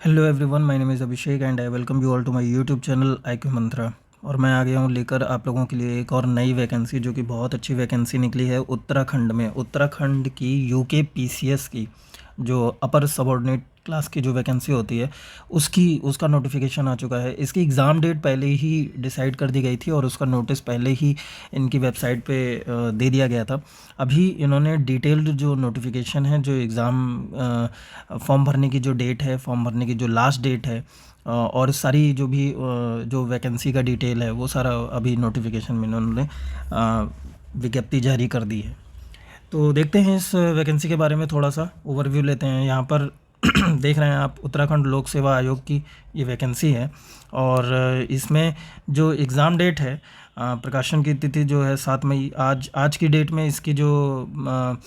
Hello everyone, my name is Abhishek and I welcome you all to my YouTube channel IQ Mantra. और मैं आ गया हूँ लेकर आप लोगों के लिए एक और नई वैकेंसी, जो कि बहुत अच्छी वैकेंसी निकली है उत्तराखंड में। उत्तराखंड की यूके पीसीएस की जो अपर सबऑर्डिनेट क्लास की जो वैकेंसी होती है, उसका नोटिफिकेशन आ चुका है। इसकी एग्ज़ाम डेट पहले ही डिसाइड कर दी गई थी और उसका नोटिस पहले ही इनकी वेबसाइट पे दे दिया गया था। अभी इन्होंने डिटेल्ड जो नोटिफिकेशन है, जो एग्ज़ाम फॉर्म भरने की जो डेट है, फॉर्म भरने की जो लास्ट डेट है, और सारी जो भी जो वैकेंसी का डिटेल है, वो सारा अभी नोटिफिकेशन में इन्होंने विज्ञप्ति जारी कर दी है। तो देखते हैं इस वैकेंसी के बारे में, थोड़ा सा ओवरव्यू लेते हैं। यहाँ पर देख रहे हैं आप, उत्तराखंड लोक सेवा आयोग की ये वैकेंसी है। और इसमें जो एग्ज़ाम डेट है, प्रकाशन की तिथि जो है 7 मई, आज की डेट में इसकी जो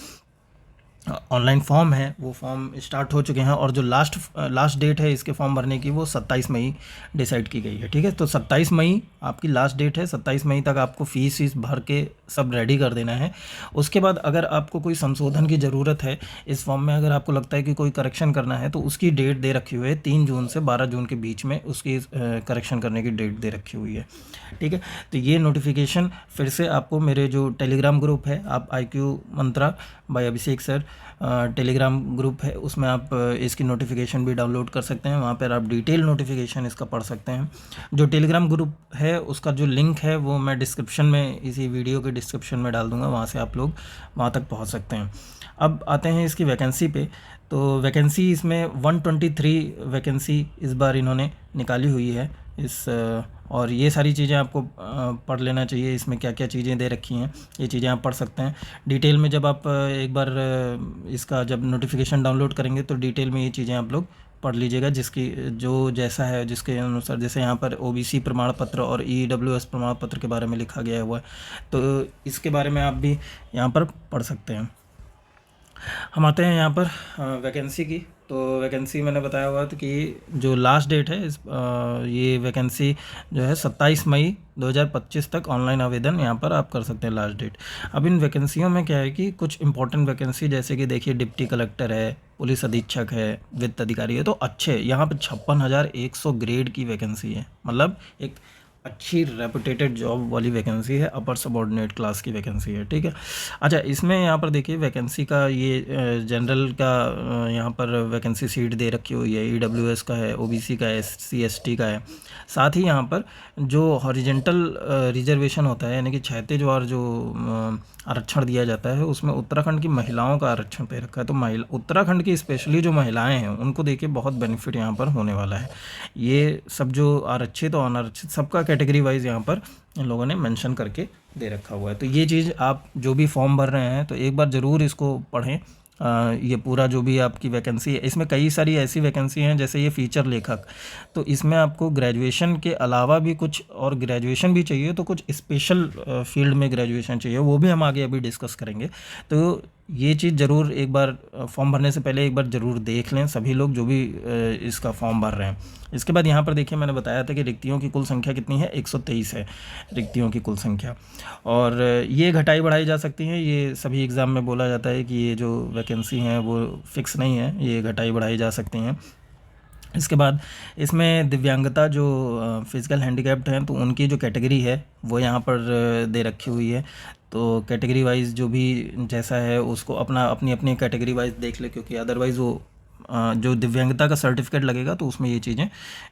ऑनलाइन फॉर्म है वो फॉर्म स्टार्ट हो चुके हैं। और जो लास्ट डेट है इसके फॉर्म भरने की, वो 27 मई डिसाइड की गई है। ठीक है, तो 27 मई आपकी लास्ट डेट है। 27 मई तक आपको फ़ीस भर के सब रेडी कर देना है। उसके बाद अगर आपको कोई संशोधन की ज़रूरत है इस फॉर्म में, अगर आपको लगता है कि कोई करेक्शन करना है, तो उसकी डेट दे रखी हुई है 3 जून से 12 जून के बीच में उसकी करेक्शन करने की डेट दे रखी हुई है। ठीक है, तो ये नोटिफिकेशन फिर से आपको मेरे जो टेलीग्राम ग्रुप है, आप IQ मंत्रा बाय अभिषेक सर टेलीग्राम ग्रुप है, उसमें आप इसकी नोटिफिकेशन भी डाउनलोड कर सकते हैं। वहाँ पर आप डिटेल नोटिफिकेशन इसका पढ़ सकते हैं। जो टेलीग्राम ग्रुप है उसका जो लिंक है वो मैं डिस्क्रिप्शन में, इसी वीडियो के डिस्क्रिप्शन में डाल दूँगा, वहाँ से आप लोग वहाँ तक पहुँच सकते हैं। अब आते हैं इसकी वैकेंसी पे। तो वैकेंसी इसमें 123 वैकेंसी इस बार इन्होंने निकाली हुई है और ये सारी चीज़ें आपको पढ़ लेना चाहिए। इसमें क्या क्या चीज़ें दे रखी हैं, ये चीज़ें आप पढ़ सकते हैं डिटेल में। जब आप एक बार इसका जब नोटिफिकेशन डाउनलोड करेंगे तो डिटेल में ये चीज़ें आप लोग पढ़ लीजिएगा, जिसकी जो जैसा है, जिसके अनुसार। जैसे यहाँ पर OBC प्रमाण पत्र और EWS प्रमाण पत्र के बारे में लिखा गया हुआ है, तो इसके बारे में आप भी यहाँ पर पढ़ सकते हैं। हम आते हैं यहाँ पर वैकेंसी की। तो वैकेंसी मैंने बताया हुआ था कि जो लास्ट डेट है ये वैकेंसी जो है 27 मई 2025 तक ऑनलाइन आवेदन यहाँ पर आप कर सकते हैं, लास्ट डेट। अब इन वैकेंसियों में क्या है कि कुछ इंपॉर्टेंट वैकेंसी, जैसे कि देखिए डिप्टी कलेक्टर है, पुलिस अधीक्षक है, वित्त अधिकारी है, तो अच्छे यहाँ पर 56,100 ग्रेड की वैकेंसी है। मतलब एक अच्छी रेपुटेटेड जॉब वाली वैकेंसी है, अपर सबऑर्डिनेट क्लास की वैकेंसी है। ठीक है, अच्छा, इसमें यहाँ पर देखिए वैकेंसी का ये जनरल का यहाँ पर वैकेंसी सीट दे रखी हुई है, EWS का है, OBC का है, SC ST का है। साथ ही यहाँ पर जो हॉरिजेंटल रिजर्वेशन होता है, यानी कि क्षैतिज और जो आरक्षण दिया जाता है, उसमें उत्तराखंड की महिलाओं का आरक्षण पे रखा है। तो उत्तराखंड की स्पेशली जो महिलाएं हैं उनको देखिए बहुत बेनिफिट यहाँ पर होने वाला है। ये सब जो आरक्षित और अनारक्षित, सबका कैटेगरी वाइज यहाँ पर इन लोगों ने मेंशन करके दे रखा हुआ है। तो ये चीज़ आप जो भी फॉर्म भर रहे हैं तो एक बार ज़रूर इसको पढ़ें। ये पूरा जो भी आपकी वैकेंसी है, इसमें कई सारी ऐसी वैकेंसी हैं, जैसे ये फ़ीचर लेखक, तो इसमें आपको ग्रेजुएशन के अलावा भी कुछ और ग्रेजुएशन भी चाहिए, तो कुछ स्पेशल फील्ड में ग्रेजुएशन चाहिए, वो भी हम आगे अभी डिस्कस करेंगे। तो ये चीज़ ज़रूर एक बार फॉर्म भरने से पहले एक बार ज़रूर देख लें सभी लोग जो भी इसका फॉर्म भर रहे हैं। इसके बाद यहाँ पर देखिए, मैंने बताया था कि रिक्तियों की कुल संख्या कितनी है, 123 है रिक्तियों की कुल संख्या। और ये घटाई बढ़ाई जा सकती हैं, ये सभी एग्ज़ाम में बोला जाता है कि ये जो वैकेंसी हैं वो फिक्स नहीं है, ये घटाई बढ़ाई जा सकती हैं। इसके बाद इसमें दिव्यांगता, जो फिज़िकल हैंडीकैप्ड हैं, तो उनकी जो कैटेगरी है वो यहाँ पर दे रखी हुई है। तो कैटेगरी वाइज जो भी जैसा है उसको अपनी अपनी कैटेगरी वाइज देख ले, क्योंकि अदरवाइज़ वो जो दिव्यांगता का सर्टिफिकेट लगेगा तो उसमें ये चीज़ें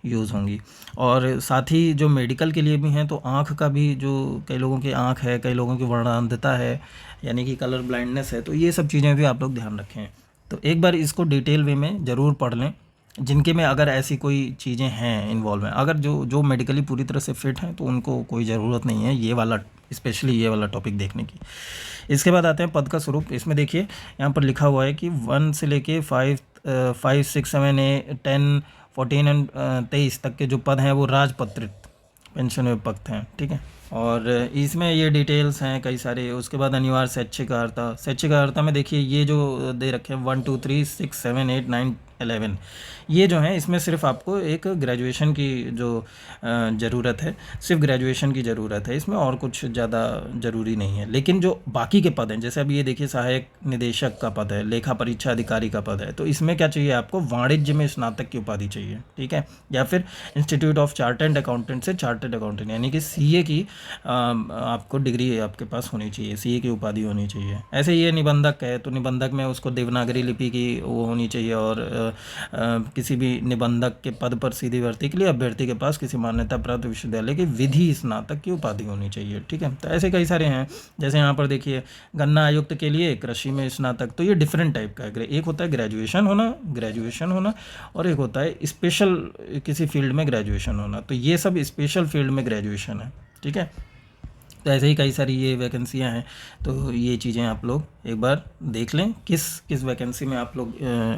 यूज़ होंगी। और साथ ही जो मेडिकल के लिए भी हैं, तो आँख का भी, जो कई लोगों की आँख है, कई लोगों की वर्णांधता है, यानी कि कलर ब्लाइंडनेस है, तो ये सब चीज़ें भी आप लोग ध्यान रखें। तो एक बार इसको डिटेल वे में ज़रूर पढ़ लें, जिनके में अगर ऐसी कोई चीज़ें हैं इन्वॉल्व हैं। अगर जो मेडिकली पूरी तरह से फिट हैं तो उनको कोई ज़रूरत नहीं है ये वाला, स्पेशली ये वाला टॉपिक देखने की। इसके बाद आते हैं पद का स्वरूप। इसमें देखिए यहाँ पर लिखा हुआ है कि 1 से लेके 5, 5, 6, 7, 8, 10, 14 एंड 23 तक के जो पद हैं वो राजपत्रित पेंशन विभक्त हैं। ठीक है, और इसमें ये डिटेल्स हैं कई सारे। उसके बाद अनिवार्य शैक्षिक अर्हता, शैक्षिक अर्हता में देखिए ये जो दे रखे हैं 1 2 3 6 7 8 9 11, ये जो है इसमें सिर्फ आपको एक ग्रेजुएशन की जो ज़रूरत है, सिर्फ ग्रेजुएशन की ज़रूरत है इसमें, और कुछ ज़्यादा ज़रूरी नहीं है। लेकिन जो बाकी के पद हैं, जैसे अभी ये देखिए सहायक निदेशक का पद है, लेखा परीक्षा अधिकारी का पद है, तो इसमें क्या चाहिए आपको, वाणिज्य में स्नातक की उपाधि चाहिए, ठीक है, या फिर इंस्टीट्यूट ऑफ चार्टर्ड अकाउंटेंट से चार्टर्ड अकाउंटेंट यानी कि सीए की आपको डिग्री आपके पास होनी चाहिए, सीए की उपाधि होनी चाहिए। ऐसे ये निबंधक है तो निबंधक में उसको देवनागरी लिपि की वो होनी चाहिए, और किसी भी निबंधक के पद पर सीधी भर्ती के लिए अभ्यर्थी के पास किसी मान्यता प्राप्त विश्वविद्यालय की विधि स्नातक की उपाधि होनी चाहिए, ठीक है। तो ऐसे कई सारे हैं, जैसे यहाँ पर देखिए गन्ना आयुक्त के लिए कृषि में स्नातक, तो ये डिफरेंट टाइप का है। एक होता है ग्रेजुएशन होना और एक होता है स्पेशल किसी फील्ड में ग्रेजुएशन होना, तो ये सब स्पेशल फील्ड में ग्रेजुएशन है, ठीक है। तो ऐसे ही कई सारी ये वैकेंसियाँ हैं, तो ये चीज़ें आप लोग एक बार देख लें किस किस वैकेंसी में आप लोग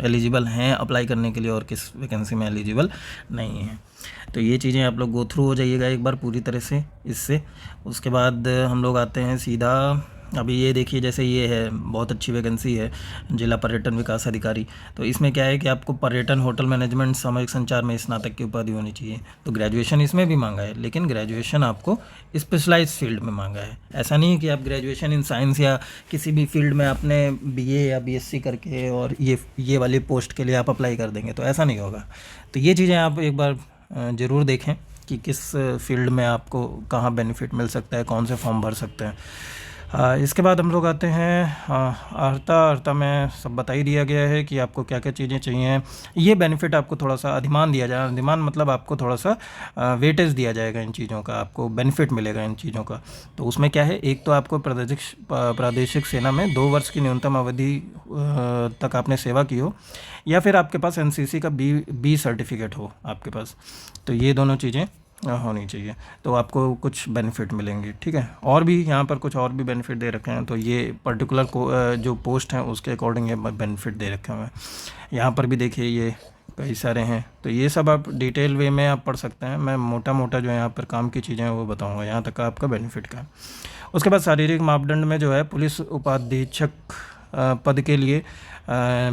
एलिजिबल हैं अप्लाई करने के लिए और किस वैकेंसी में एलिजिबल नहीं हैं। तो ये चीज़ें आप लोग गो थ्रू हो जाइएगा एक बार पूरी तरह से इससे। उसके बाद हम लोग आते हैं सीधा, अभी ये देखिए जैसे ये है बहुत अच्छी वैकेंसी है जिला पर्यटन विकास अधिकारी, तो इसमें क्या है कि आपको पर्यटन होटल मैनेजमेंट सामरिक संचार में स्नातक की उपाधि होनी चाहिए। तो ग्रेजुएशन इसमें भी मांगा है, लेकिन ग्रेजुएशन आपको स्पेशलाइज फील्ड में मांगा है। ऐसा नहीं है कि आप ग्रेजुएशन इन साइंस या किसी भी फील्ड में आपने बीए या बीएससी करके और ये वाली पोस्ट के लिए आप अप्लाई कर देंगे, तो ऐसा नहीं होगा। तो ये चीज़ें आप एक बार ज़रूर देखें कि किस फील्ड में आपको कहाँ बेनिफिट मिल सकता है, कौन से फॉर्म भर सकते हैं। इसके बाद हम लोग आते हैं अर्हता में सब बता ही दिया गया है कि आपको क्या क्या चीज़ें चाहिए। ये बेनिफिट आपको थोड़ा सा अधिमान दिया जाएगा, अधिमान मतलब आपको थोड़ा सा वेटेज दिया जाएगा इन चीज़ों का, आपको बेनिफिट मिलेगा इन चीज़ों का। तो उसमें क्या है, एक तो आपको प्रादेशिक सेना में 2 वर्ष की न्यूनतम अवधि तक आपने सेवा की हो, या फिर आपके पास एनसीसी का बी सर्टिफिकेट हो आपके पास, तो ये दोनों चीज़ें होनी चाहिए, तो आपको कुछ बेनिफिट मिलेंगे, ठीक है। और भी यहाँ पर कुछ और भी बेनिफिट दे रखे हैं, तो ये पर्टिकुलर जो पोस्ट हैं उसके अकॉर्डिंग ये बेनिफिट दे रखे हुए हैं। यहाँ पर भी देखिए ये कई सारे हैं, तो ये सब आप डिटेल वे में आप पढ़ सकते हैं। मैं मोटा मोटा जो यहाँ पर काम की चीज़ें हैं वो बताऊँगा, यहाँ तक का आपका बेनिफिट का। उसके बाद शारीरिक मापदंड में जो है पुलिस उपाधीक्षक पद के लिए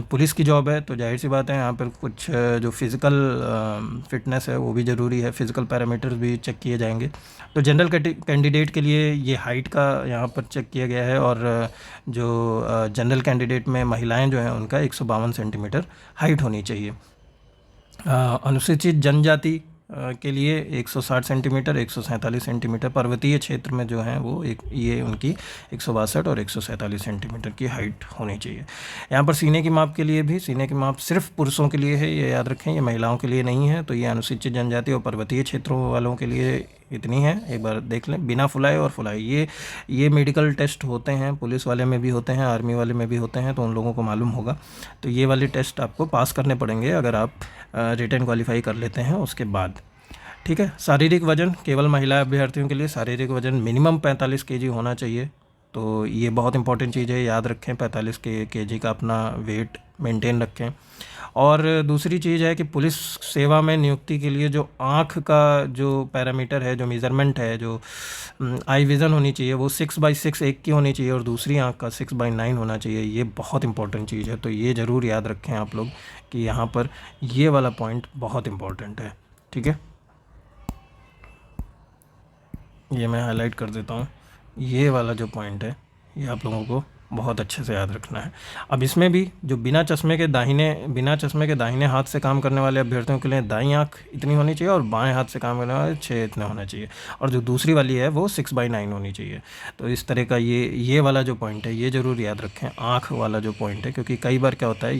पुलिस की जॉब है, तो जाहिर सी बात है यहाँ पर कुछ जो फिज़िकल फिटनेस है वो भी ज़रूरी है, फिज़िकल पैरामीटर्स भी चेक किए जाएंगे। तो जनरल कैंडिडेट के लिए ये हाइट का यहाँ पर चेक किया गया है, और जो जनरल कैंडिडेट में महिलाएं जो हैं उनका 152 सेंटीमीटर हाइट होनी चाहिए। अनुसूचित जनजाति के लिए 160 सेंटीमीटर, 147 सेंटीमीटर, पर्वतीय क्षेत्र में जो है वो ये उनकी 162 और 147 सेंटीमीटर की हाइट होनी चाहिए। यहाँ पर सीने की माप के लिए भी, सीने की माप सिर्फ पुरुषों के लिए है, ये याद रखें, ये महिलाओं के लिए नहीं है। तो ये अनुसूचित जनजाति और पर्वतीय क्षेत्रों वालों के लिए इतनी है, एक बार देख लें। बिना फुलाए और फुलाए ये मेडिकल टेस्ट होते हैं, पुलिस वाले में भी होते हैं, आर्मी वाले में भी होते हैं, तो उन लोगों को मालूम होगा। तो ये वाले टेस्ट आपको पास करने पड़ेंगे अगर आप रिटन क्वालिफाई कर लेते हैं उसके बाद, ठीक है। शारीरिक वजन केवल महिला अभ्यर्थियों के लिए शारीरिक वजन मिनिमम 45 केजी होना चाहिए, तो ये बहुत इंपॉर्टेंट चीज़ है, याद रखें 45 केजी का अपना वेट मेंटेन रखें। और दूसरी चीज़ है कि पुलिस सेवा में नियुक्ति के लिए जो आँख का जो पैरामीटर है, जो मेज़रमेंट है, जो आई विज़न होनी चाहिए वो 6/6 एक की होनी चाहिए, और दूसरी आँख का 6/9 होना चाहिए। ये बहुत इंपॉर्टेंट चीज़ है, तो ये ज़रूर याद रखें आप लोग कि यहाँ पर ये वाला पॉइंट बहुत इंपॉर्टेंट है, ठीक है। ये मैं हाईलाइट कर देता हूँ, ये वाला जो पॉइंट है ये आप लोगों को बहुत अच्छे से याद रखना है। अब इसमें भी जो बिना चश्मे के दाहिने हाथ से काम करने वाले अभ्यर्थियों के लिए दाईं आँख इतनी होनी चाहिए, और बाएं हाथ से काम करने वाले 6 इतना होना चाहिए, और जो दूसरी वाली है वो 6/9 होनी चाहिए। तो इस तरह का ये वाला जो पॉइंट है ये ज़रूर याद रखें, आँख वाला जो पॉइंट है, क्योंकि कई बार क्या होता है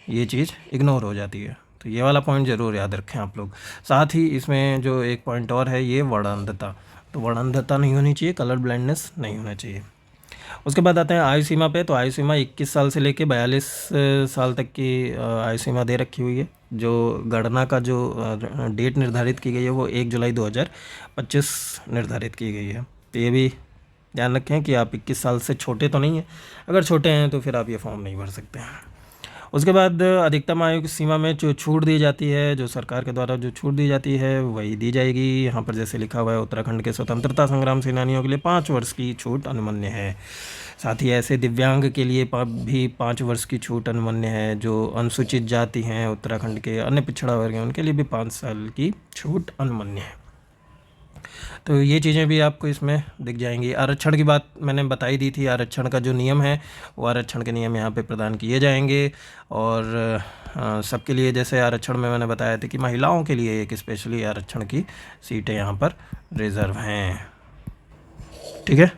ये चीज़ इग्नोर हो जाती है, तो ये वाला पॉइंट ज़रूर याद रखें आप लोग। साथ ही इसमें जो एक पॉइंट और है ये वर्णांधता, तो वर्णांधता नहीं होनी चाहिए, कलर ब्लाइंडनेस नहीं होना चाहिए। उसके बाद आते हैं आयु सीमा पे, तो आयु सीमा 21 साल से लेके 42 साल तक की आयु सीमा दे रखी हुई है। जो गणना का जो डेट निर्धारित की गई है वो 1 जुलाई 2025 निर्धारित की गई है। तो ये भी ध्यान रखें कि आप 21 साल से छोटे तो नहीं हैं, अगर छोटे हैं तो फिर आप ये फॉर्म नहीं भर सकते हैं। उसके बाद अधिकतम आयु की सीमा में जो छूट दी जाती है, जो सरकार के द्वारा जो छूट दी जाती है वही दी जाएगी। यहाँ पर जैसे लिखा हुआ है, उत्तराखंड के स्वतंत्रता संग्राम सेनानियों के लिए 5 वर्ष की छूट अनुमन्य है। साथ ही ऐसे दिव्यांग के लिए भी 5 वर्ष की छूट अनुमन्य है। जो अनुसूचित जाति हैं, उत्तराखंड के अन्य पिछड़ा वर्ग हैं, उनके लिए भी 5 साल की छूट अनुमन्य है। तो ये चीज़ें भी आपको इसमें दिख जाएंगी। आरक्षण की बात मैंने बताई दी थी। आरक्षण का जो नियम है वो आरक्षण के नियम यहाँ पे प्रदान किए जाएंगे। और सबके लिए, जैसे आरक्षण में मैंने बताया था कि महिलाओं के लिए एक स्पेशली आरक्षण की सीटें यहाँ पर रिजर्व हैं। ठीक है,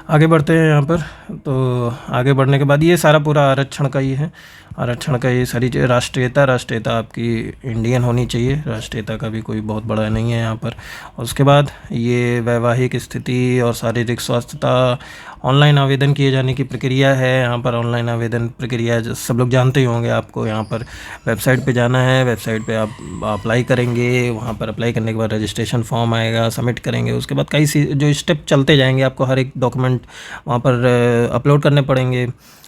आगे बढ़ते हैं यहाँ पर। तो आगे बढ़ने के बाद ये सारा पूरा आरक्षण का ही है। आरक्षण का ये सारी चीज़। राष्ट्रीयता आपकी इंडियन होनी चाहिए, राष्ट्रीयता का भी कोई बहुत बड़ा नहीं है यहाँ पर। उसके बाद ये वैवाहिक स्थिति और शारीरिक स्वास्थ्यता, ऑनलाइन आवेदन किए जाने की प्रक्रिया है। यहाँ पर ऑनलाइन आवेदन प्रक्रिया सब लोग जानते ही होंगे। आपको यहाँ पर वेबसाइट पे जाना है, वेबसाइट पे आप अप्लाई करेंगे। वहाँ पर अप्लाई करने के बाद रजिस्ट्रेशन फॉर्म आएगा, सबमिट करेंगे। उसके बाद कई जो स्टेप चलते जाएंगे, आपको हर एक डॉक्यूमेंट वहाँ पर अपलोड करने पड़ेंगे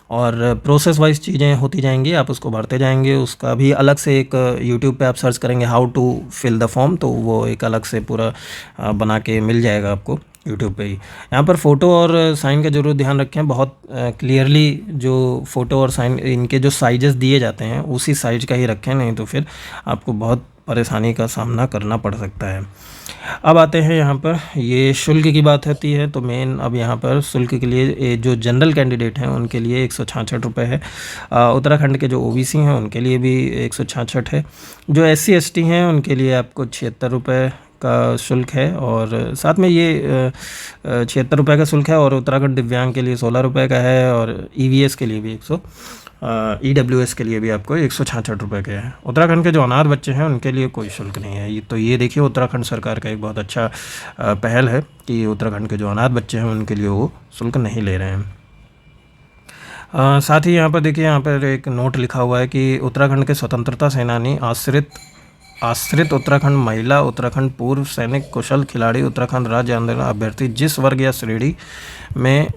और प्रोसेस वाइज चीज़ें होती जाएंगी, आप उसको भरते जाएंगे। उसका भी अलग से एक यूट्यूब पे आप सर्च करेंगे how to fill the form, तो वो एक अलग से पूरा बना के मिल जाएगा आपको यूट्यूब पे ही। यहाँ पर फ़ोटो और साइन का ज़रूर ध्यान रखें, बहुत क्लियरली जो फ़ोटो और साइन इनके जो साइजेस दिए जाते हैं उसी साइज का ही रखें, नहीं तो फिर आपको बहुत परेशानी का सामना करना पड़ सकता है। अब आते हैं यहाँ पर, ये शुल्क की बात होती है। तो मेन अब यहाँ पर शुल्क के लिए जो जनरल कैंडिडेट हैं उनके लिए 166 रुपये है। उत्तराखंड के जो ओबीसी हैं उनके लिए भी 166 है। जो SC ST हैं उनके लिए आपको 76 रुपये का शुल्क है। और साथ में ये 76 रुपये का शुल्क है। और उत्तराखंड दिव्यांग के लिए 16 रुपये का है। और EVS के लिए भी EWS के लिए भी आपको 166 रुपये के हैं। उत्तराखंड के जो अनाथ बच्चे हैं उनके लिए कोई शुल्क नहीं है। तो ये देखिए, उत्तराखंड सरकार का एक बहुत अच्छा पहल है कि उत्तराखंड के जो अनाथ बच्चे हैं उनके लिए वो शुल्क नहीं ले रहे हैं। साथ ही यहाँ पर देखिए, यहाँ पर एक नोट लिखा हुआ है कि उत्तराखंड के स्वतंत्रता सेनानी, आश्रित उत्तराखंड महिला, उत्तराखंड पूर्व सैनिक, कुशल खिलाड़ी, उत्तराखंड राज्य आंदोलन अभ्यर्थी जिस वर्ग या श्रेणी में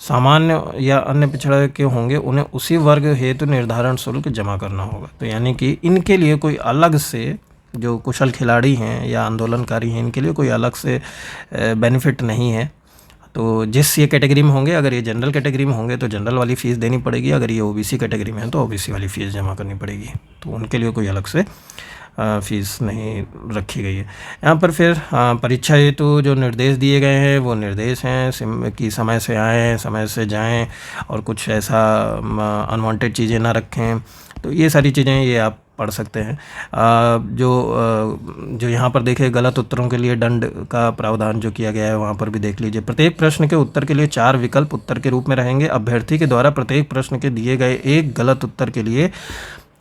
सामान्य या अन्य पिछड़ा के होंगे उन्हें उसी वर्ग हेतु निर्धारण शुल्क जमा करना होगा। तो यानी कि इनके लिए कोई अलग से, जो कुशल खिलाड़ी हैं या आंदोलनकारी हैं, इनके लिए कोई अलग से बेनिफिट नहीं है। तो जिस ये कैटेगरी में होंगे, अगर ये जनरल कैटेगरी में होंगे तो जनरल वाली फ़ीस देनी पड़ेगी, अगर ये OBC कैटेगरी में है तो OBC वाली फ़ीस जमा करनी पड़ेगी। तो उनके लिए कोई अलग से फ़ीस नहीं रखी गई है। यहाँ पर फिर परीक्षा हेतु जो निर्देश दिए गए हैं वो निर्देश हैं कि समय से आएँ, समय से जाएं और कुछ ऐसा अनवांटेड चीज़ें ना रखें। तो ये सारी चीज़ें ये आप पढ़ सकते हैं। जो यहाँ पर देखें, गलत उत्तरों के लिए दंड का प्रावधान जो किया गया है वहाँ पर भी देख लीजिए। प्रत्येक प्रश्न के उत्तर के लिए 4 विकल्प उत्तर के रूप में रहेंगे। अभ्यर्थी के द्वारा प्रत्येक प्रश्न के दिए गए एक गलत उत्तर के लिए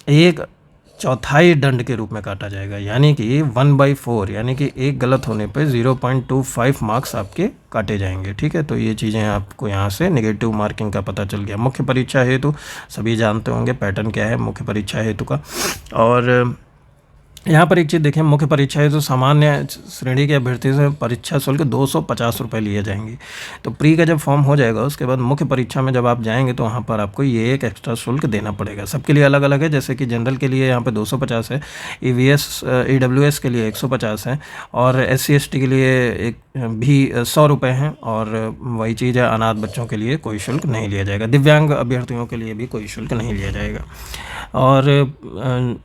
1/4 दंड के रूप में काटा जाएगा, यानी कि 1/4, यानी कि एक गलत होने पर 0.25 मार्क्स आपके काटे जाएंगे। ठीक है, तो ये चीज़ें आपको यहाँ से नेगेटिव मार्किंग का पता चल गया। मुख्य परीक्षा हेतु सभी जानते होंगे पैटर्न क्या है मुख्य परीक्षा हेतु का। और यहाँ पर एक चीज़ देखें, मुख्य परीक्षा है तो सामान्य श्रेणी के अभ्यर्थी से परीक्षा शुल्क 250 रुपये लिए जाएंगे। तो प्री का जब फॉर्म हो जाएगा उसके बाद मुख्य परीक्षा में जब आप जाएंगे तो वहाँ पर आपको ये एक एक्स्ट्रा शुल्क देना पड़ेगा। सबके लिए अलग अलग है, जैसे कि जनरल के लिए यहाँ पे 250 है, EWS के लिए 150 है, और SC ST के लिए एक भी 100 रुपये हैं। और वही चीज़ है, अनाथ बच्चों के लिए कोई शुल्क नहीं लिया जाएगा। दिव्यांग अभ्यर्थियों के लिए भी कोई शुल्क नहीं लिया जाएगा। और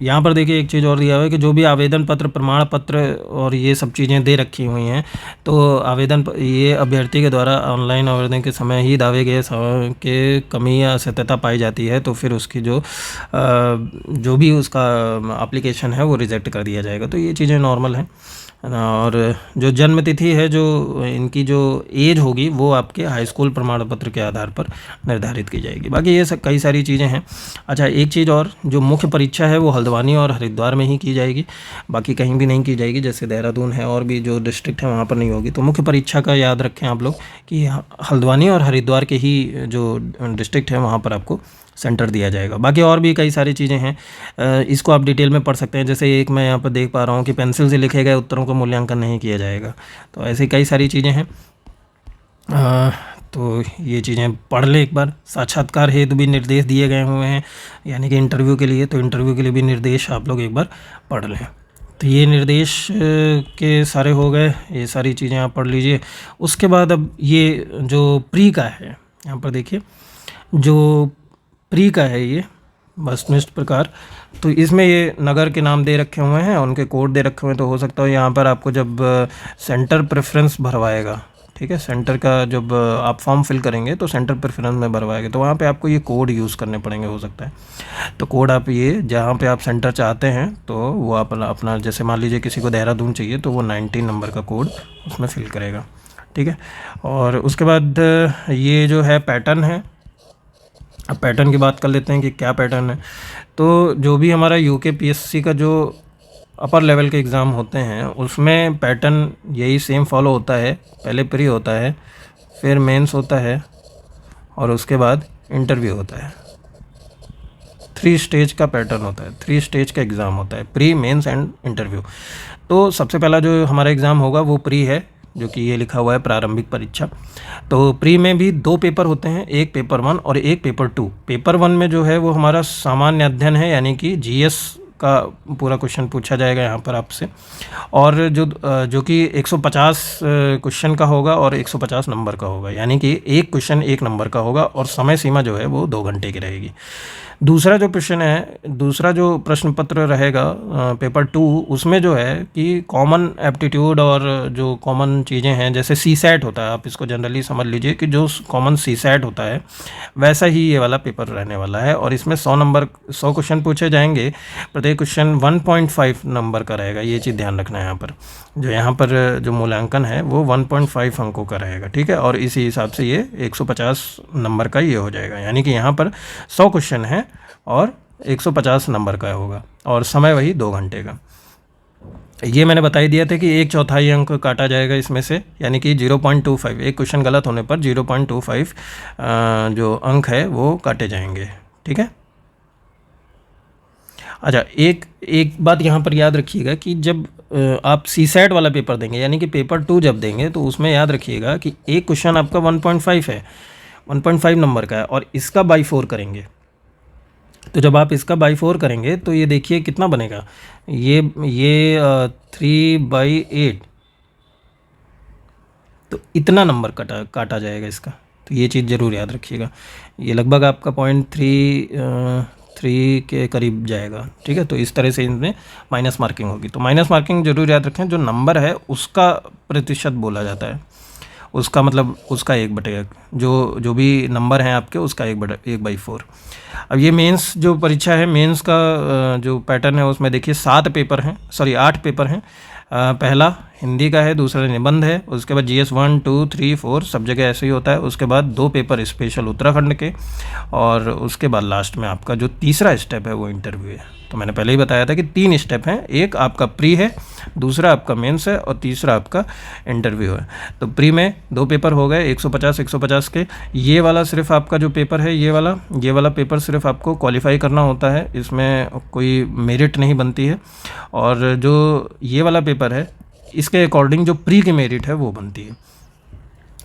यहाँ पर देखिए एक चीज़ और दिया हुआ है कि जो भी आवेदन पत्र, प्रमाण पत्र और ये सब चीज़ें दे रखी हुई हैं, तो आवेदन ये अभ्यर्थी के द्वारा ऑनलाइन आवेदन के समय ही दावे गए के कमी या असत्यता पाई जाती है तो फिर उसकी जो भी उसका एप्लीकेशन है वो रिजेक्ट कर दिया जाएगा। तो ये चीज़ें नॉर्मल हैं। और जो जन्म तिथि है, जो इनकी जो एज होगी वो आपके हाई स्कूल प्रमाण पत्र के आधार पर निर्धारित की जाएगी। बाकी ये सब कई सारी चीज़ें हैं। अच्छा, एक चीज़ और, जो मुख्य परीक्षा है वो हल्द्वानी और हरिद्वार में ही की जाएगी, बाकी कहीं भी नहीं की जाएगी। जैसे देहरादून है और भी जो डिस्ट्रिक्ट है वहाँ पर नहीं होगी। तो मुख्य परीक्षा का याद रखें आप लोग कि हल्द्वानी और हरिद्वार के ही जो डिस्ट्रिक्ट है वहाँ पर आपको सेंटर दिया जाएगा। बाकी और भी कई सारी चीज़ें हैं, इसको आप डिटेल में पढ़ सकते हैं। जैसे एक मैं यहाँ पर देख पा रहा हूँ कि पेंसिल से लिखे गए उत्तरों को मूल्यांकन नहीं किया जाएगा। तो ऐसी कई सारी चीज़ें हैं। तो ये चीज़ें पढ़ लें एक बार। साक्षात्कार हेतु भी निर्देश दिए गए हुए हैं, यानी कि इंटरव्यू के लिए, तो इंटरव्यू के लिए भी निर्देश आप लोग एक बार पढ़ लें। तो ये निर्देश के सारे हो गए, ये सारी चीज़ें आप पढ़ लीजिए। उसके बाद अब ये जो प्री का है, यहाँ पर देखिए जो प्री का है ये वस्तुनिष्ठ प्रकार, तो इसमें ये नगर के नाम दे रखे हुए हैं, उनके कोड दे रखे हुए हैं। तो हो सकता है यहाँ पर आपको जब सेंटर प्रेफरेंस भरवाएगा, ठीक है, सेंटर का जब आप फॉर्म फिल करेंगे तो सेंटर प्रेफरेंस में भरवाएगा, तो वहाँ पे आपको ये कोड यूज़ करने पड़ेंगे हो सकता है। तो कोड आप ये जहाँ पे आप सेंटर चाहते हैं तो वो आप अपना जैसे मान लीजिए किसी को देहरादून चाहिए तो वो 19 नंबर का कोड उसमें फिल करेगा, ठीक है। और उसके बाद ये जो है पैटर्न है। अब पैटर्न की बात कर लेते हैं कि क्या पैटर्न है। तो जो भी हमारा UKPSC का जो अपर लेवल के एग्ज़ाम होते हैं उसमें पैटर्न यही सेम फॉलो होता है। पहले प्री होता है, फिर मेंस होता है और उसके बाद इंटरव्यू होता है। 3 स्टेज का पैटर्न होता है, 3 स्टेज का एग्ज़ाम होता है, प्री, मेंस एंड इंटरव्यू। तो सबसे पहला जो हमारा एग्ज़ाम होगा वो प्री है, जो कि ये लिखा हुआ है प्रारंभिक परीक्षा। तो प्री में भी 2 पेपर होते हैं, एक पेपर 1 और एक पेपर 2। पेपर 1 में जो है वो हमारा सामान्य अध्ययन है, यानी कि GS का पूरा क्वेश्चन पूछा जाएगा यहाँ पर आपसे, और जो कि 150 क्वेश्चन का होगा और 150 नंबर का होगा, यानी कि एक क्वेश्चन 1 नंबर का होगा और समय सीमा जो है वो 2 घंटे की रहेगी। दूसरा जो प्रश्न पत्र रहेगा पेपर 2, उसमें जो है कि कॉमन एप्टीट्यूड और जो कॉमन चीज़ें हैं, जैसे CSAT होता है, आप इसको जनरली समझ लीजिए कि जो कॉमन CSAT होता है वैसा ही ये वाला पेपर रहने वाला है। और इसमें 100 क्वेश्चन पूछे जाएंगे, प्रत्येक क्वेश्चन 1.5 नंबर का रहेगा। ये चीज़ ध्यान रखना है यहाँ पर जो मूल्यांकन है वो 1.5 अंकों का रहेगा, ठीक है। और इसी हिसाब से ये 150 नंबर का ये हो जाएगा, यानी कि यहाँ पर 100 क्वेश्चन है और 150 नंबर का होगा और समय वही 2 घंटे का। ये मैंने बता ही दिया था कि 1/4 अंक काटा जाएगा इसमें से, यानी कि 0.25, एक क्वेश्चन गलत होने पर 0.25 जो अंक है वो काटे जाएंगे, ठीक है। अच्छा, एक बात यहाँ पर याद रखिएगा कि जब आप CSAT वाला पेपर देंगे, यानी कि पेपर 2 जब देंगे, तो उसमें याद रखिएगा कि एक क्वेश्चन आपका 1.5 है, 1.5 नंबर का है, और इसका बाई 4 करेंगे। तो जब आप इसका बाई 4 करेंगे तो ये देखिए कितना बनेगा, ये 3/8, तो इतना नंबर काटा जाएगा इसका। तो ये चीज़ ज़रूर याद रखिएगा। ये लगभग आपका 0.3 के करीब जाएगा, ठीक है। तो इस तरह से इनमें माइनस मार्किंग होगी। तो माइनस मार्किंग जरूर याद रखें, जो नंबर है उसका प्रतिशत बोला जाता है, उसका मतलब उसका 1/1, जो भी नंबर हैं आपके उसका 1/4। अब ये मेंस जो परीक्षा है, मेंस का जो पैटर्न है उसमें देखिए 8 पेपर हैं। पहला हिंदी का है, दूसरा निबंध है, उसके बाद GS 1, 2, 3, 4 सब जगह ऐसे ही होता है। उसके बाद 2 पेपर स्पेशल उत्तराखंड के, और उसके बाद लास्ट में आपका जो तीसरा स्टेप है वो इंटरव्यू है। तो मैंने पहले ही बताया था कि 3 स्टेप हैं, एक आपका प्री है, दूसरा आपका मेंस है और तीसरा आपका इंटरव्यू है। तो प्री में 2 पेपर हो गए 150 के। ये वाला सिर्फ आपका जो पेपर है, ये वाला पेपर सिर्फ आपको क्वालिफाई करना होता है, इसमें कोई मेरिट नहीं बनती है। और जो ये वाला पेपर है इसके अकॉर्डिंग जो प्री की मेरिट है वो बनती है।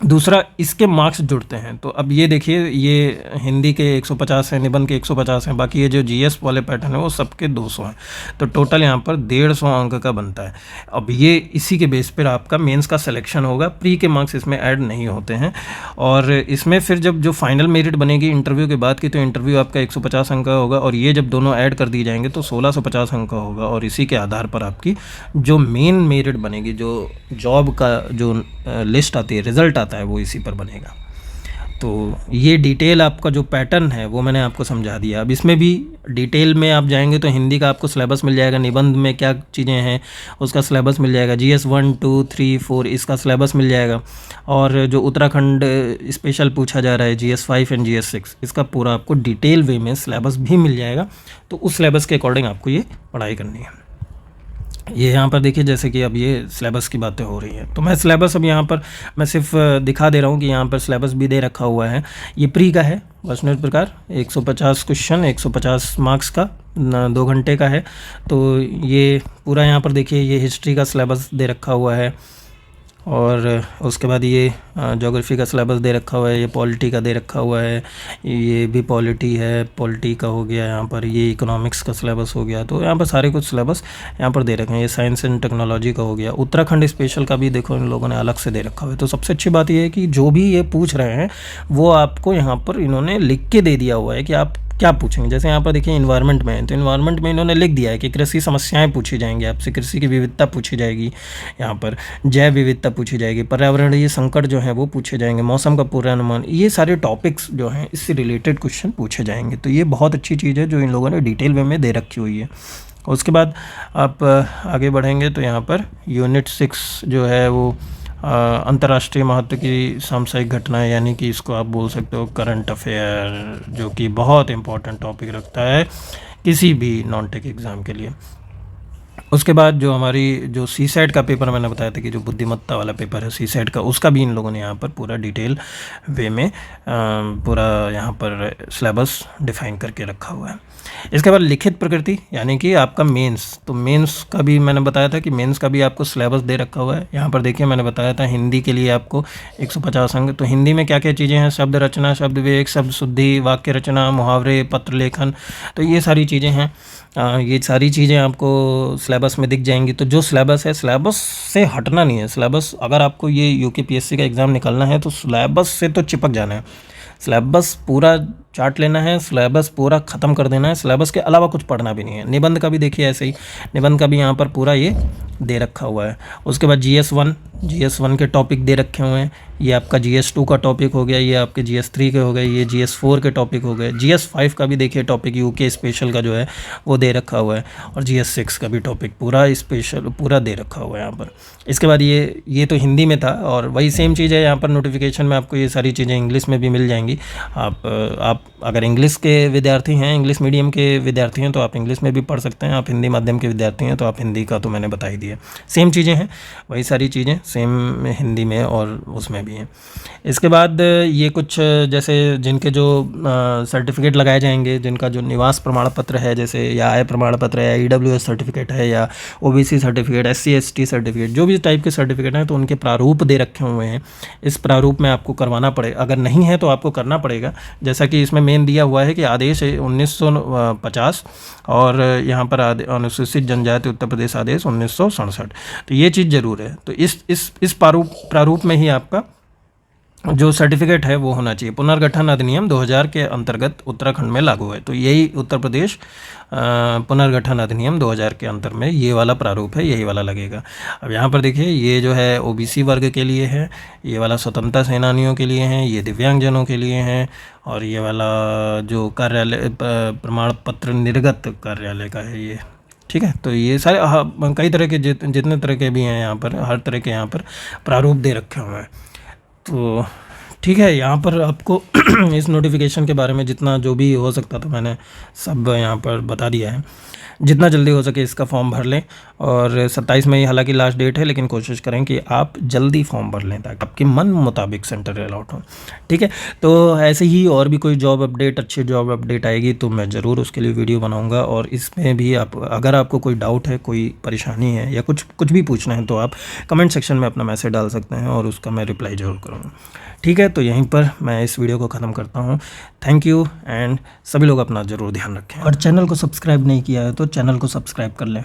दूसरा, इसके मार्क्स जुड़ते हैं। तो अब ये देखिए, ये हिंदी के 150 हैं, निबंध के 150 हैं, बाकी ये जो GS वाले पैटर्न है वो सबके 200 हैं। तो टोटल यहाँ पर 150 अंक का बनता है। अब ये इसी के बेस पर आपका मेंस का सिलेक्शन होगा, प्री के मार्क्स इसमें ऐड नहीं होते हैं। और इसमें फिर जब जो फाइनल मेरिट बनेगी इंटरव्यू के बाद की, तो इंटरव्यू आपका 150 अंक का होगा, और ये जब दोनों ऐड कर दिए जाएंगे तो 1650 अंक का होगा। और इसी के आधार पर आपकी जो मेन मेरिट बनेगी, जो जॉब का जो लिस्ट आती है, रिजल्ट आता है, वो इसी पर बनेगा। तो ये डिटेल आपका जो पैटर्न है वो मैंने आपको समझा दिया। अब इसमें भी डिटेल में आप जाएंगे तो हिंदी का आपको सिलेबस मिल जाएगा, निबंध में क्या चीज़ें हैं उसका सिलेबस मिल जाएगा, GS 1, 2, 3, 4 इसका सिलेबस मिल जाएगा, और जो उत्तराखंड स्पेशल पूछा जा रहा है GS 5 एंड GS 6 इसका पूरा आपको डिटेल वे में सिलेबस भी मिल जाएगा। तो उस सिलेबस के अकॉर्डिंग आपको ये पढ़ाई करनी है। ये यहाँ पर देखिए, जैसे कि अब ये सिलेबस की बातें हो रही हैं, तो मैं सिलेबस अब यहाँ पर मैं सिर्फ दिखा दे रहा हूँ कि यहाँ पर सिलेबस भी दे रखा हुआ है। ये प्री का है वस्तुनिष्ठ प्रकार, 150 क्वेश्चन, 150 मार्क्स का, 2 घंटे का है। तो ये पूरा यहाँ पर देखिए, ये हिस्ट्री का सिलेबस दे रखा हुआ है, और उसके बाद ये ज्योग्राफी का सिलेबस दे रखा हुआ है, ये पॉलिटी का दे रखा हुआ है, ये भी पॉलिटी है, पॉलिटी का हो गया यहाँ पर, ये इकोनॉमिक्स का सिलेबस हो गया। तो यहाँ पर सारे कुछ सिलेबस यहाँ पर दे रखे हैं। ये साइंस एंड टेक्नोलॉजी का हो गया। उत्तराखंड स्पेशल का भी देखो इन लोगों ने अलग से दे रखा हुआ है। तो सबसे अच्छी बात ये है कि जो भी ये पूछ रहे हैं वो आपको यहाँ पर इन्होंने लिख के दे दिया हुआ है कि आप क्या पूछेंगे। जैसे यहाँ पर देखिए इन्वायरमेंट में है, तो इन्वायरमेंट में इन्होंने लिख दिया है कि कृषि समस्याएं पूछी जाएंगी आपसे, कृषि की विविधता पूछी जाएगी, यहाँ पर जैव विविधता पूछी जाएगी, पर्यावरणीय संकट जो है वो पूछे जाएंगे, मौसम का पूर्वानुमान, ये सारे टॉपिक्स जो हैं इससे रिलेटेड क्वेश्चन पूछे जाएंगे। तो ये बहुत अच्छी चीज़ है जो इन लोगों ने डिटेल वे में दे रखी हुई है। उसके बाद आप आगे बढ़ेंगे तो यहाँ पर यूनिट 6 जो है वो अंतर्राष्ट्रीय महत्व की सामयिक घटनाएं, यानी कि इसको आप बोल सकते हो करंट अफेयर, जो कि बहुत इंपॉर्टेंट टॉपिक रखता है किसी भी नॉन टेक एग्ज़ाम के लिए। उसके बाद जो हमारी जो सी सेट का पेपर मैंने बताया था कि जो बुद्धिमत्ता वाला पेपर है सी सेट का, उसका भी इन लोगों ने यहाँ पर पूरा डिटेल वे में पूरा यहाँ पर सिलेबस डिफाइन करके रखा हुआ है। इसके बाद लिखित प्रकृति यानी कि आपका मेंस, तो मेंस का भी मैंने बताया था कि मेंस का भी आपको सिलेबस दे रखा हुआ है। यहाँ पर देखिए मैंने बताया था हिंदी के लिए आपको 150 अंक। तो हिंदी में क्या क्या चीज़ें हैं, शब्द रचना, शब्द विवेक, शब्द शुद्धि, वाक्य रचना, मुहावरे, पत्र लेखन, तो ये सारी चीज़ें हैं। ये सारी चीज़ें आपको सिलेबस में दिख जाएंगी। तो जो सिलेबस है, सिलेबस से हटना नहीं है। सिलेबस अगर आपको ये यूकेपीएससी का एग्ज़ाम निकालना है तो सिलेबस से तो चिपक जाना है, सिलेबस पूरा चार्ट लेना है, सिलेबस पूरा ख़त्म कर देना है, सिलेबस के अलावा कुछ पढ़ना भी नहीं है। निबंध का भी देखिए ऐसे ही, निबंध का भी यहाँ पर पूरा ये दे रखा हुआ है। उसके बाद GS1 के टॉपिक दे रखे हुए हैं। ये आपका GS2 का टॉपिक हो गया, ये आपके GS3 के हो गए, ये GS4 के टॉपिक हो गए। GS5 का भी देखिए टॉपिक यूके स्पेशल का जो है वो दे रखा हुआ है, और GS6 का भी टॉपिक पूरा स्पेशल पूरा दे रखा हुआ है यहाँ पर। इसके बाद ये तो हिंदी में था, और वही सेम चीज़ है यहाँ पर नोटिफिकेशन में आपको ये सारी चीज़ें इंग्लिश में भी मिल जाएंगी। आप अगर इंग्लिश के विद्यार्थी हैं, इंग्लिश मीडियम के विद्यार्थी हैं, तो आप इंग्लिश में भी पढ़ सकते हैं। आप हिंदी माध्यम के विद्यार्थी हैं तो आप हिंदी का तो मैंने बता ही दिया। सेम चीज़ें हैं, वही सारी चीज़ें सेम हिंदी में और उसमें भी हैं। इसके बाद ये कुछ जैसे जिनके जो सर्टिफिकेट लगाए जाएंगे, जिनका जो निवास प्रमाण पत्र है, जैसे या आय प्रमाण पत्र है, या EWS सर्टिफिकेट है, या OBC certificate, SC ST certificate, जो भी टाइप के सर्टिफिकेट हैं, तो उनके प्रारूप दे रखे हुए हैं। इस प्रारूप में आपको करवाना पड़ेगा, अगर नहीं है तो आपको करना पड़ेगा। जैसा कि इसमें मेन दिया हुआ है कि आदेश है 1950, और यहाँ पर अनुसूचित जनजाति उत्तर प्रदेश आदेश 1967। तो ये चीज़ ज़रूर है। तो इस प्रारूप में ही आपका जो सर्टिफिकेट है वो होना चाहिए। पुनर्गठन अधिनियम 2000 के अंतर्गत उत्तराखंड में लागू है, तो यही उत्तर प्रदेश पुनर्गठन अधिनियम 2000 के अंतर में ये वाला प्रारूप है, यही वाला लगेगा। अब यहाँ पर देखिए ये जो है OBC वर्ग के लिए है, ये वाला स्वतंत्रता सेनानियों के लिए हैं, ये दिव्यांगजनों के लिए हैं, और ये वाला जो कार्यालय प्रमाण पत्र निर्गत कार्यालय का है ये, ठीक है। तो ये सारे कई तरह के जितने तरह के भी हैं यहाँ पर, हर तरह के यहाँ पर प्रारूप दे रखे हुए हैं। तो ठीक है, यहाँ पर आपको इस नोटिफिकेशन के बारे में जितना जो भी हो सकता था मैंने सब यहाँ पर बता दिया है। जितना जल्दी हो सके इसका फॉर्म भर लें, और 27 मई हालांकि लास्ट डेट है, लेकिन कोशिश करें कि आप जल्दी फॉर्म भर लें ताकि आपके मन मुताबिक सेंटर अलॉट हो, ठीक है। तो ऐसे ही और भी कोई जॉब अपडेट, अच्छी जॉब अपडेट आएगी तो मैं ज़रूर उसके लिए वीडियो बनाऊंगा। और इसमें भी आप अगर आपको कोई डाउट है, कोई परेशानी है, या कुछ भी पूछना है, तो आप कमेंट सेक्शन में अपना मैसेज डाल सकते हैं और उसका मैं रिप्लाई ज़रूर करूँगा, ठीक है। तो यहीं पर मैं इस वीडियो को ख़त्म करता हूँ। थैंक यू, एंड सभी लोग अपना ज़रूर ध्यान रखें, और चैनल को सब्सक्राइब नहीं किया है तो चैनल को सब्सक्राइब कर लें।